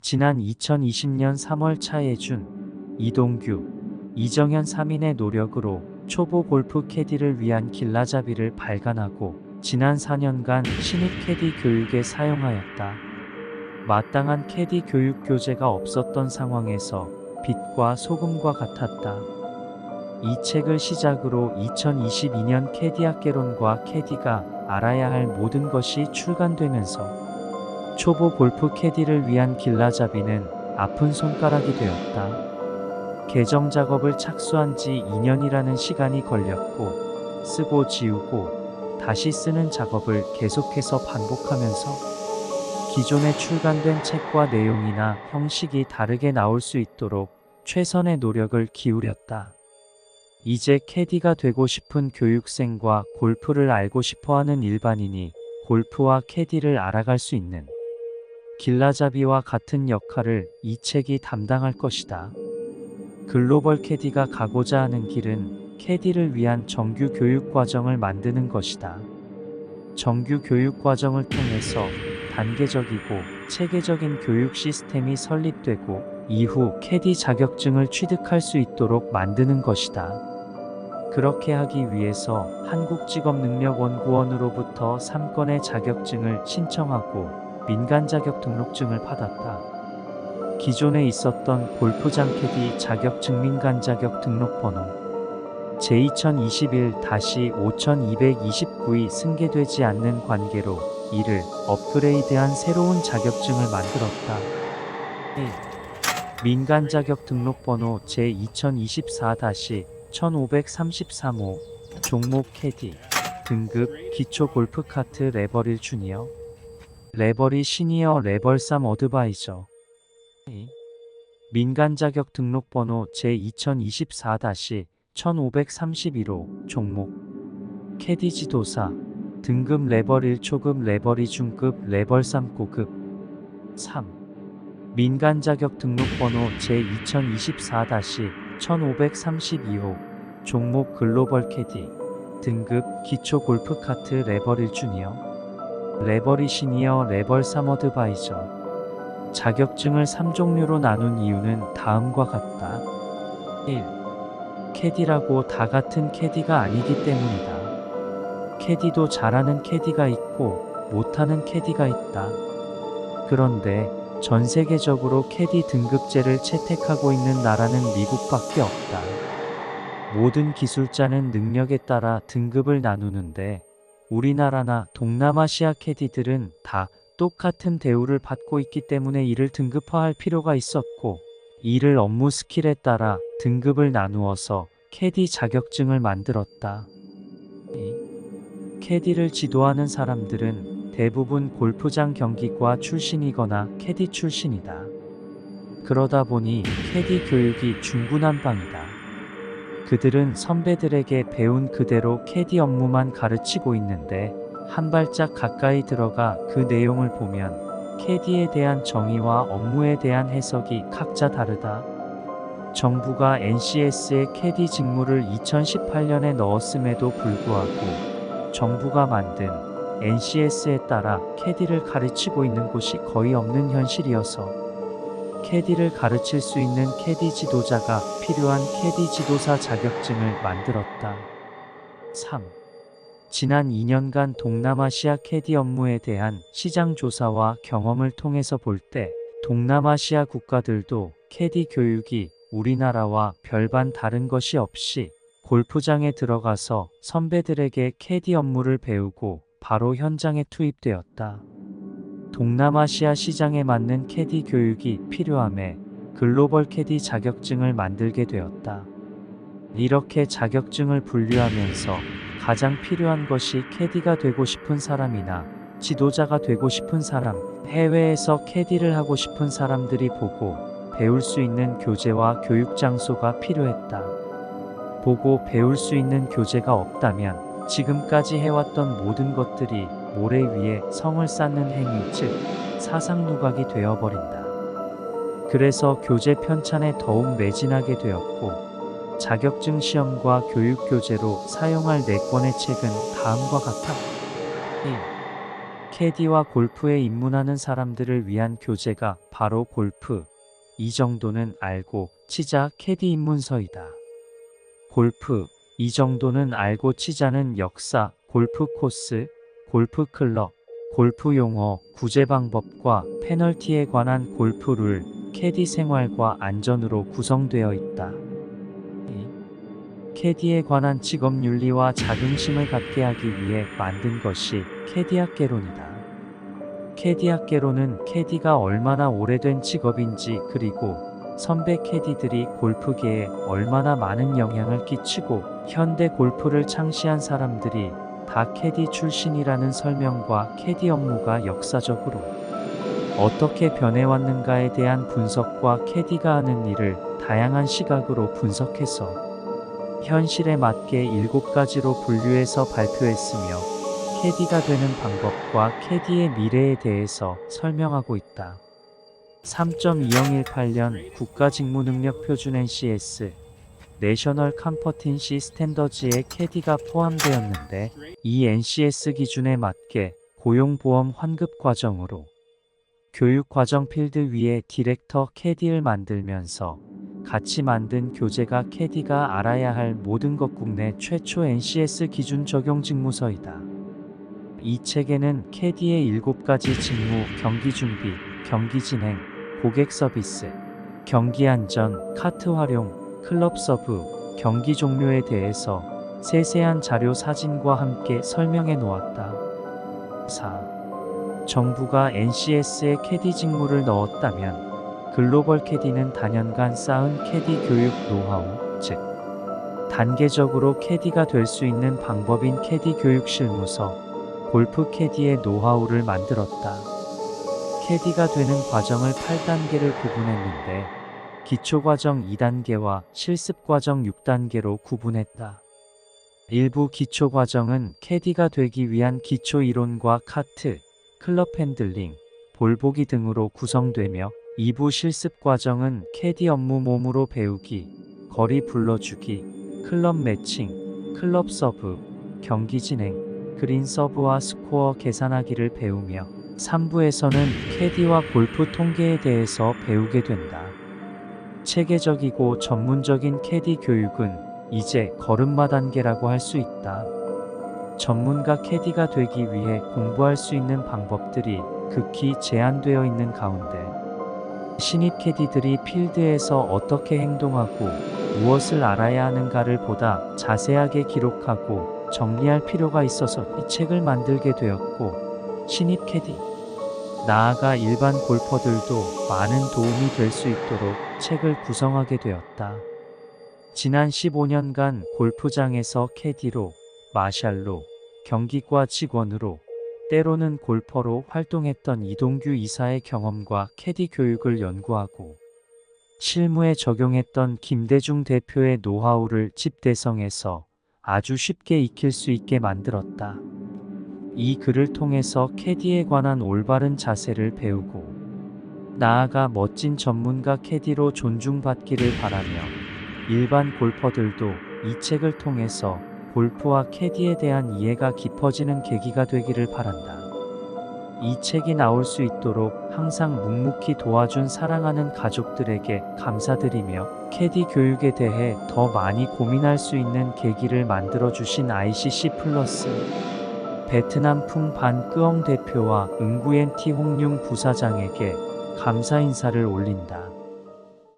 지난 2020년 3월 차예준, 이동규, 이정현 3인의 노력으로 초보 골프 캐디를 위한 길라잡이를 발간하고 지난 4년간 신입 캐디 교육에 사용하였다. 마땅한 캐디 교육 교재가 없었던 상황에서 빛과 소금과 같았다. 이 책을 시작으로 2022년 캐디학개론과 캐디가 알아야 할 모든 것이 출간되면서 초보 골프 캐디를 위한 길라잡이는 아픈 손가락이 되었다. 개정 작업을 착수한 지 2년이라는 시간이 걸렸고, 쓰고 지우고 다시 쓰는 작업을 계속해서 반복하면서 기존에 출간된 책과 내용이나 형식이 다르게 나올 수 있도록 최선의 노력을 기울였다. 이제 캐디가 되고 싶은 교육생과 골프를 알고 싶어하는 일반인이 골프와 캐디를 알아갈 수 있는 길라잡이와 같은 역할을 이 책이 담당할 것이다. 글로벌 캐디가 가고자 하는 길은 캐디를 위한 정규 교육 과정을 만드는 것이다. 정규 교육 과정을 통해서 단계적이고 체계적인 교육 시스템이 설립되고 이후 캐디 자격증을 취득할 수 있도록 만드는 것이다. 그렇게 하기 위해서 한국직업능력연구원으로부터 3건의 자격증을 신청하고 민간 자격 등록증을 받았다. 기존에 있었던 골프장 캐디 자격증 민간 자격 등록번호 제2021-5229이 승계되지 않는 관계로 이를 업그레이드한 새로운 자격증을 만들었다. 1. 민간 자격 등록번호 제2024-1533호 종목 캐디 등급 기초 골프 카트 레벨 1 주니어 레벨 2 시니어 레벨 3 어드바이저 민간 자격 등록번호 제2024-1531호 종목 캐디 지도사 등급 레벨 1 초급 레벨 2 중급 레벨 3 고급 3. 민간 자격 등록번호 제2024-1532호 종목 글로벌 캐디 등급 기초 골프 카트 레벨 1 주니어 레벨 2 시니어 레벨 3 어드바이저 자격증을 3종류로 나눈 이유는 다음과 같다. 1. 캐디라고 다 같은 캐디가 아니기 때문이다. 캐디도 잘하는 캐디가 있고 못하는 캐디가 있다. 그런데 전 세계적으로 캐디 등급제를 채택하고 있는 나라는 미국밖에 없다. 모든 기술자는 능력에 따라 등급을 나누는데 우리나라나 동남아시아 캐디들은 다 똑같은 대우를 받고 있기 때문에 이를 등급화할 필요가 있었고, 이를 업무 스킬에 따라 등급을 나누어서 캐디 자격증을 만들었다. 캐디를 지도하는 사람들은 대부분 골프장 경기과 출신이거나 캐디 출신이다. 그러다 보니 캐디 교육이 중구난방이다. 그들은 선배들에게 배운 그대로 캐디 업무만 가르치고 있는데 한 발짝 가까이 들어가 그 내용을 보면 캐디에 대한 정의와 업무에 대한 해석이 각자 다르다. 정부가 NCS에 캐디 직무를 2018년에 넣었음에도 불구하고 정부가 만든 NCS에 따라 캐디를 가르치고 있는 곳이 거의 없는 현실이어서 캐디를 가르칠 수 있는 캐디 지도자가 필요한 캐디 지도사 자격증을 만들었다. 3. 지난 2년간 동남아시아 캐디 업무에 대한 시장 조사와 경험을 통해서 볼 때 동남아시아 국가들도 캐디 교육이 우리나라와 별반 다른 것이 없이 골프장에 들어가서 선배들에게 캐디 업무를 배우고 바로 현장에 투입되었다. 동남아시아 시장에 맞는 캐디 교육이 필요함에 글로벌 캐디 자격증을 만들게 되었다. 이렇게 자격증을 분류하면서 가장 필요한 것이 캐디가 되고 싶은 사람이나 지도자가 되고 싶은 사람, 해외에서 캐디를 하고 싶은 사람들이 보고 배울 수 있는 교재와 교육 장소가 필요했다. 보고 배울 수 있는 교재가 없다면 지금까지 해왔던 모든 것들이 모래 위에 성을 쌓는 행위, 즉 사상 누각이 되어버린다. 그래서 교재 편찬에 더욱 매진하게 되었고, 자격증 시험과 교육 교재로 사용할 4권의 책은 다음과 같아. 1. 캐디와 골프에 입문하는 사람들을 위한 교재가 바로 골프. 이 정도는 알고 치자 캐디 입문서이다. 골프. 이 정도는 알고 치자는 역사, 골프 코스, 골프 클럽, 골프 용어, 구제 방법과 페널티에 관한 골프 룰, 캐디 생활과 안전으로 구성되어 있다. 캐디에 관한 직업 윤리와 자긍심을 갖게 하기 위해 만든 것이 캐디학 개론이다. 캐디학 개론은 캐디가 얼마나 오래된 직업인지 그리고 선배 캐디들이 골프계에 얼마나 많은 영향을 끼치고 현대 골프를 창시한 사람들이 다 캐디 출신이라는 설명과 캐디 업무가 역사적으로 어떻게 변해왔는가에 대한 분석과 캐디가 하는 일을 다양한 시각으로 분석해서 현실에 맞게 7가지로 분류해서 발표했으며 캐디가 되는 방법과 캐디의 미래에 대해서 설명하고 있다. 3.2018년 국가직무능력표준 NCS 내셔널 컴퍼텐시 스탠더즈에 캐디가 포함되었는데 이 NCS 기준에 맞게 고용보험 환급 과정으로 교육과정 필드 위에 디렉터 캐디를 만들면서 같이 만든 교재가 캐디가 알아야 할 모든 것 국내 최초 NCS 기준 적용 직무서이다. 이 책에는 캐디의 7가지 직무, 경기 준비, 경기 진행, 고객 서비스, 경기 안전, 카트 활용, 클럽 서브, 경기 종료에 대해서 세세한 자료 사진과 함께 설명해 놓았다. 4. 정부가 NCS에 캐디 직무를 넣었다면 글로벌 캐디는 단연간 쌓은 캐디 교육 노하우, 즉 단계적으로 캐디가 될 수 있는 방법인 캐디 교육 실무서, 골프 캐디의 노하우를 만들었다. 캐디가 되는 과정을 8단계를 구분했는데 기초과정 2단계와 실습과정 6단계로 구분했다. 일부 기초과정은 캐디가 되기 위한 기초 이론과 카트, 클럽 핸들링, 볼 보기 등으로 구성되며 이부 실습 과정은 캐디 업무 몸으로 배우기, 거리 불러주기, 클럽 매칭, 클럽 서브, 경기 진행, 그린 서브와 스코어 계산하기를 배우며 3부에서는 캐디와 골프 통계에 대해서 배우게 된다. 체계적이고 전문적인 캐디 교육은 이제 걸음마 단계라고 할 수 있다. 전문가 캐디가 되기 위해 공부할 수 있는 방법들이 극히 제한되어 있는 가운데 신입 캐디들이 필드에서 어떻게 행동하고 무엇을 알아야 하는가를 보다 자세하게 기록하고 정리할 필요가 있어서 이 책을 만들게 되었고 신입 캐디, 나아가 일반 골퍼들도 많은 도움이 될 수 있도록 책을 구성하게 되었다. 지난 15년간 골프장에서 캐디로, 마샬로, 경기과 직원으로, 때로는 골퍼로 활동했던 이동규 이사의 경험과 캐디 교육을 연구하고 실무에 적용했던 김대중 대표의 노하우를 집대성해서 아주 쉽게 익힐 수 있게 만들었다. 이 글을 통해서 캐디에 관한 올바른 자세를 배우고 나아가 멋진 전문가 캐디로 존중받기를 바라며 일반 골퍼들도 이 책을 통해서 골프와 캐디에 대한 이해가 깊어지는 계기가 되기를 바란다. 이 책이 나올 수 있도록 항상 묵묵히 도와준 사랑하는 가족들에게 감사드리며 캐디 교육에 대해 더 많이 고민할 수 있는 계기를 만들어주신 ICC 플러스 베트남 풍반 끄엉 대표와 응구엔 티 홍융 부사장에게 감사 인사를 올린다.